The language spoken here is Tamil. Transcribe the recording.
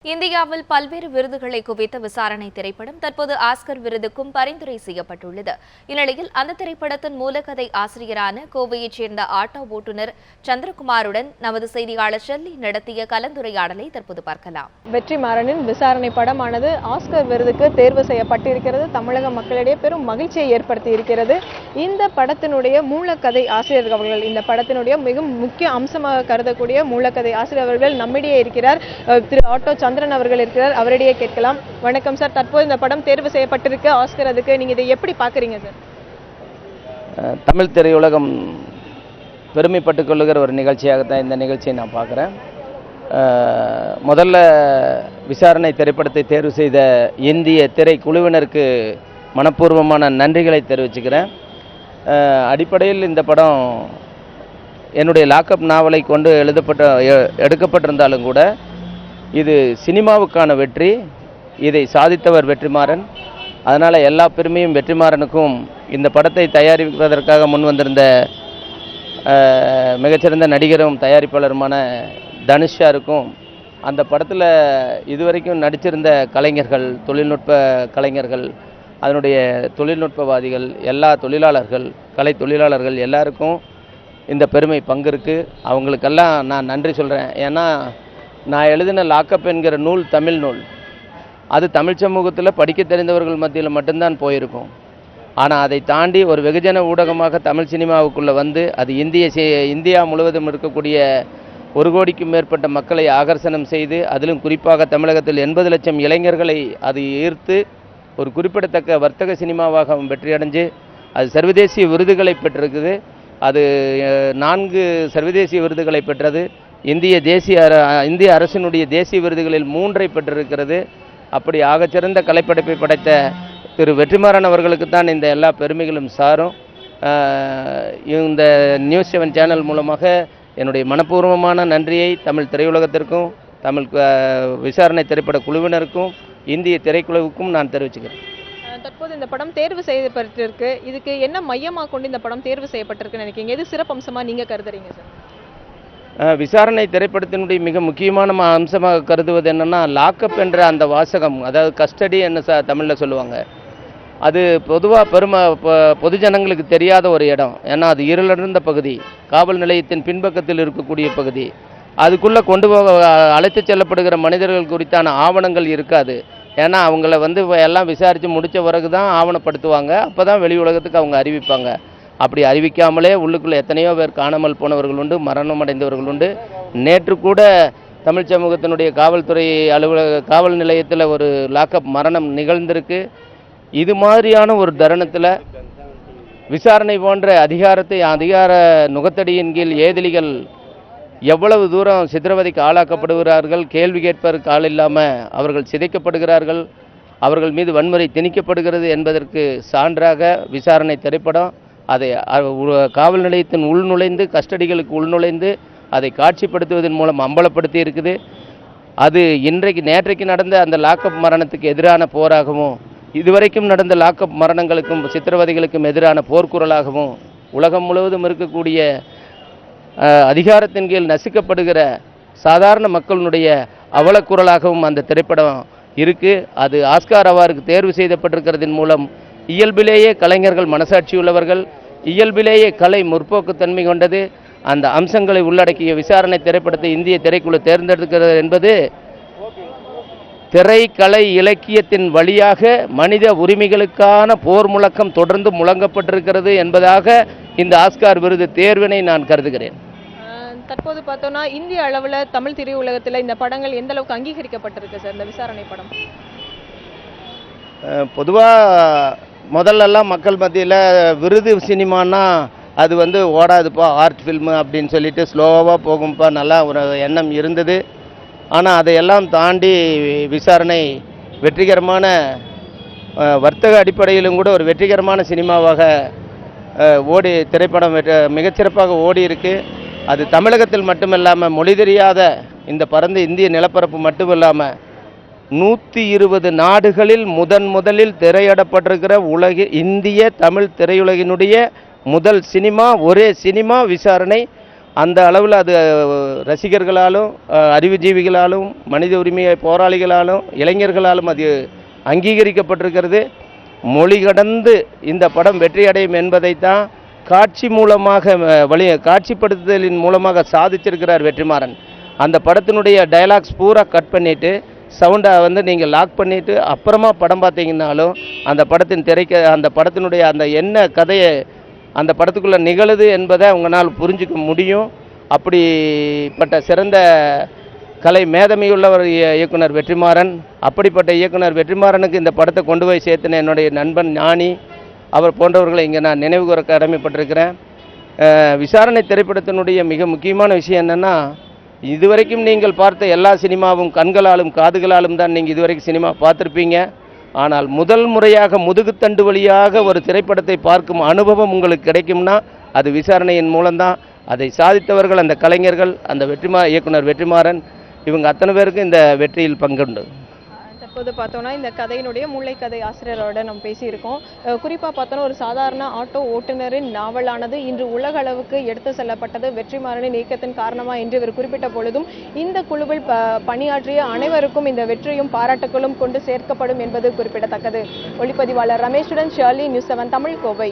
இந்தியாவில் பல்வேறு விருதுகளை குவித்த விசாரணை திரைப்படம் தற்போது ஆஸ்கர் விருதுக்கும் பரிந்துரை செய்யப்பட்டுள்ளது. இந்நிலையில் அந்த திரைப்படத்தின் மூலக்கதை ஆசிரியரான கோவையைச் சேர்ந்த ஆட்டோ ஓட்டுநர் சந்திரகுமாருடன் நமது செய்தியாளர் ஷெல்லி நடத்திய கலந்துரையாடலை தற்போது பார்க்கலாம். வெற்றிமாறனின் விசாரணை படமானது ஆஸ்கர் விருதுக்கு தேர்வு செய்யப்பட்டிருக்கிறது. தமிழக மக்களிடையே பெரும் மகிழ்ச்சியை ஏற்படுத்தி இருக்கிறது. இந்த படத்தினுடைய மூலக்கதை ஆசிரியர் அவர்கள், இந்த படத்தினுடைய மிக முக்கிய அம்சமாக கருதக்கூடிய மூலக்கதை ஆசிரியர் அவர்கள் நம்மிடையே இருக்கிறார். திரு ஆட்டோ சந்திரன் அவர்கள் இருக்கிறார். அவரிடையே கேட்கலாம். வணக்கம் சார், தற்போது இந்த படம் தேர்வு செய்யப்பட்டிருக்கு ஆஸ்கர், அதுக்கு நீங்க இதை எப்படி பாக்குறீங்க சார்? தமிழ் திரையுலகம் பெருமைப்பட்டுக் கொள்ளுகிற ஒரு நிகழ்ச்சியாகத்தான் இந்த நிகழ்ச்சியை நான் பார்க்குறேன். முதல்ல விசாரணை திரைப்படத்தை தேர்வு செய்த இந்திய திரைக்குழுவினருக்கு மனப்பூர்வமான நன்றிகளை தெரிவிச்சுக்கிறேன். அடிப்படையில் இந்த படம் என்னுடைய லாக்அப் நாவலை கொண்டு எடுக்கப்பட்டிருந்தாலும் கூட இது சினிமாவுக்கான வெற்றி. இதை சாதித்தவர் வெற்றிமாறன். அதனால் எல்லா பெருமையும் வெற்றிமாறனுக்கும், இந்த படத்தை தயாரிப்பதற்காக முன் வந்திருந்த மிகச்சிறந்த நடிகரும் தயாரிப்பாளருமான தனுஷாருக்கும், அந்த படத்தில் இதுவரைக்கும் நடிச்சிருந்த கலைஞர்கள், தொழில்நுட்ப கலைஞர்கள், அதனுடைய தொழில்நுட்பவாதிகள், எல்லா தொழிலாளர்கள், கலை தொழிலாளர்கள் எல்லாருக்கும் இந்த பெருமை பங்கு இருக்குது. அவங்களுக்கெல்லாம் நான் நன்றி சொல்கிறேன். ஏன்னா நான் எழுதின லாக்அப் என்கிற நூல் தமிழ் நூல். அது தமிழ் சமூகத்தில் படிக்க தெரிந்தவர்கள் மத்தியில் மட்டும்தான் போயிருக்கும். ஆனால் அதை தாண்டி ஒரு வெகுஜன ஊடகமாக தமிழ் சினிமாவுக்குள்ளே வந்து அது இந்தியா முழுவதும் இருக்கக்கூடிய 1 கோடிக்கும் மேற்பட்ட மக்களை ஆகர்ஷணம் செய்து, அதிலும் குறிப்பாக தமிழகத்தில் 80 லட்சம் இளைஞர்களை அது ஈர்த்து ஒரு குறிப்பிடத்தக்க வர்த்தக சினிமாவாக வெற்றியடைஞ்சு அது சர்வதேசிய விருதுகளை பெற்றிருக்குது. அது 4 சர்வதேசிய விருதுகளை பெற்றது. இந்திய அரசினுடைய தேசிய விருதுகளில் 3 பெற்றிருக்கிறது. அப்படி ஆகச்சிறந்த கலைப்படைப்பை படைத்த திரு வெற்றிமாறன் அவர்களுக்கு தான் இந்த எல்லா பெருமைகளும் சாரும். இந்த நியூஸ் 7 சேனல் மூலமாக என்னுடைய மனப்பூர்வமான நன்றியை தமிழ் திரையுலகத்திற்கும், தமிழ் விசாரணை திரைப்பட குழுவினருக்கும், இந்திய திரைக்குழுவுக்கும் நான் தெரிவிச்சுக்கிறேன். தற்போது இந்த படம் தேர்வு செய்யப்பட்டிருக்கு. இதுக்கு என்ன மையமாக கொண்டு இந்த படம் தேர்வு செய்யப்பட்டிருக்குன்னு நினைக்கிறீங்க? எது சிறப்பம்சமாக நீங்கள் கருதுறீங்க சார்? விசாரணை திரைப்படத்தினுடைய மிக முக்கியமான அம்சமாக கருதுவது என்னென்னா, லாக்அப் என்ற அந்த வாசகம், அதாவது கஸ்டடி என்ன தமிழில் சொல்லுவாங்க, அது பொதுவாக பொதுஜனங்களுக்கு தெரியாத ஒரு இடம். ஏன்னா அது இருளடைந்த பகுதி, காவல் நிலையத்தின் பின்பக்கத்தில் இருக்கக்கூடிய பகுதி. அதுக்குள்ளே கொண்டு போக அழைத்து செல்லப்படுகிற மனிதர்கள் குறித்தான ஆவணங்கள் இருக்காது. ஏன்னா அவங்கள எல்லாம் விசாரித்து முடித்த பிறகு தான் ஆவணப்படுத்துவாங்க. அப்போ தான் வெளி உலகத்துக்கு அவங்க அறிவிப்பாங்க. அப்படி அறிவிக்காமலே உள்ளுக்குள்ளே எத்தனையோ பேர் காணாமல் போனவர்கள் உண்டு, மரணம் அடைந்தவர்கள் உண்டு. நேற்று கூட தமிழ் சமூகத்தினுடைய காவல்துறை காவல் நிலையத்தில் ஒரு லாக்அப் மரணம் நிகழ்ந்திருக்கு. இது மாதிரியான ஒரு தருணத்தில் விசாரணை போன்ற அதிகார நுகத்தடியின் கீழ் ஏதிலிகள் எவ்வளவு தூரம் சித்திரவதைக்கு ஆளாக்கப்படுகிறார்கள், கேள்வி கேட்பதற்கு ஆள் இல்லாமல் அவர்கள் சிதைக்கப்படுகிறார்கள், அவர்கள் மீது வன்முறை திணிக்கப்படுகிறது என்பதற்கு சான்றாக விசாரணை திரைப்படம் அதை காவல் நிலையத்தின் உள்நுழைந்து, கஸ்டடிகளுக்கு உள்நுழைந்து அதை காட்சிப்படுத்துவதன் மூலம் அம்பலப்படுத்தி இருக்குது. அது நேற்றைக்கு நடந்த அந்த லாக்அப் மரணத்துக்கு எதிரான போராகவும், இதுவரைக்கும் நடந்த லாக்அப் மரணங்களுக்கும் சித்திரவதைகளுக்கும் எதிரான போர்க்குரலாகவும், உலகம் முழுவதும் இருக்கக்கூடிய அதிகாரத்தின் கீழ் நசுக்கப்படுகிற சாதாரண மக்களுடைய அவலக்குரலாகவும் அந்த திரைப்படம் இருக்குது. அது ஆஸ்கார் அவார்டுக்கு தேர்வு செய்யப்பட்டிருக்கிறதன் மூலம் இயல்பிலேயே கலைஞர்கள் மனசாட்சி உள்ளவர்கள், இயல்பிலேயே கலை முற்போக்குத்தன்மை கொண்டது, அந்த அம்சங்களை உள்ளடக்கிய விசாரணை திரைப்படத்தை இந்திய திரைக்குழு தேர்ந்தெடுக்கிறது என்பது திரைக்கலை இலக்கியத்தின் வழியாக மனித உரிமைகளுக்கான போர் முழக்கம் தொடர்ந்து முழங்கப்பட்டிருக்கிறது என்பதாக இந்த ஆஸ்கார் விருது தேர்வினை நான் கருதுகிறேன். தற்போது பார்த்தோன்னா இந்திய அளவில் தமிழ் திரையுலகத்தில் இந்த படங்கள் எந்த அளவுக்கு அங்கீகரிக்கப்பட்டிருக்கு சார், இந்த விசாரணை படம்? பொதுவாக முதல்லலாம் மக்கள் மத்தியில் விருது சினிமானா அது ஓடாதுப்பா, ஆர்ட் ஃபில்மு அப்படின்னு சொல்லிட்டு ஸ்லோவாக போகும்ப்பா, நல்லா ஒரு எண்ணம் இருந்தது. ஆனால் அதையெல்லாம் தாண்டி விசாரணை வெற்றிகரமான வர்த்தக அடிப்படையிலும் கூட ஒரு வெற்றிகரமான சினிமாவாக திரைப்படம் மிகச்சிறப்பாக ஓடி இருக்கு. அது தமிழகத்தில் மட்டுமில்லாமல் மொழி தெரியாத இந்த பரந்த இந்திய நிலப்பரப்பு மட்டுமில்லாமல் 120 நாடுகளில் முதலில் திரையிடப்பட்டிருக்கிற இந்திய தமிழ் திரையுலகினுடைய முதல் சினிமா, ஒரே சினிமா விசாரணை. அந்த அளவில் அது ரசிகர்களாலும் அறிவுஜீவிகளாலும் மனித உரிமை போராளிகளாலும் இளைஞர்களாலும் அது அங்கீகரிக்கப்பட்டிருக்கிறது. மொழி கடந்து இந்த படம் வெற்றியடையும் என்பதைத்தான் காட்சி மூலமாக காட்சிப்படுத்துதலின் மூலமாக சாதிச்சிருக்கிறார் வெற்றிமாறன். அந்த படத்தினுடைய டயலாக்ஸ் பூரா கட் பண்ணிவிட்டு சவுண்டை நீங்கள் லாக் பண்ணிவிட்டு அப்புறமா படம் பார்த்தீங்கன்னாலும் அந்த படத்தின் அந்த படத்தினுடைய அந்த என்ன கதையை அந்த படத்துக்குள்ளே நிகழுது என்பதை உங்களால் புரிஞ்சிக்க முடியும். அப்படிப்பட்ட சிறந்த கலை மேதமையுள்ளவர் இயக்குனர் வெற்றிமாறன். அப்படிப்பட்ட இயக்குனர் வெற்றிமாறனுக்கு இந்த படத்தை கொண்டு போய் சேர்த்துன என்னுடைய நண்பன் ஞானி அவர் போன்றவர்களை இங்கே நான் நினைவு கூற கடமைப்பட்டிருக்கிறேன். விசாரணை திரைப்படத்தினுடைய மிக முக்கியமான விஷயம் என்னென்னா, இதுவரைக்கும் நீங்கள் பார்த்த எல்லா சினிமாவும் கண்களாலும் காதுகளாலும் தான் நீங்கள் இதுவரைக்கும் சினிமா பார்த்துருப்பீங்க. ஆனால் முதல் முறையாக முதுகுத்தண்டு வழியாக ஒரு திரைப்படத்தை பார்க்கும் அனுபவம் உங்களுக்கு கிடைக்கும்னா அது விசாரணையின் மூலம்தான். அதை சாதித்தவர்கள் அந்த கலைஞர்கள், அந்த இயக்குனர் வெற்றிமாறன், இவங்க அத்தனை பேருக்கும் இந்த வெற்றியில் பங்குண்டு. தற்போது பார்த்தோன்னா இந்த கதையினுடைய மூளைக்கதை ஆசிரியரோட நம்ம பேசியிருக்கோம். குறிப்பாக பார்த்தோன்னா ஒரு சாதாரண ஆட்டோ ஓட்டுநரின் நாவலானது இன்று உலக அளவுக்கு எடுத்து செல்லப்பட்டது வெற்றிமாறனின் இயக்கத்தின் காரணமாக என்று இவர் குறிப்பிட்ட பொழுதும் இந்த குழுவில் பணியாற்றிய அனைவருக்கும் இந்த வெற்றியும் பாராட்டுகளும் கொண்டு சேர்க்கப்படும் என்பது குறிப்பிடத்தக்கது. ஒளிப்பதிவாளர் ரமேஷுடன் ஷர்லி, நியூஸ் 7 தமிழ், கோவை.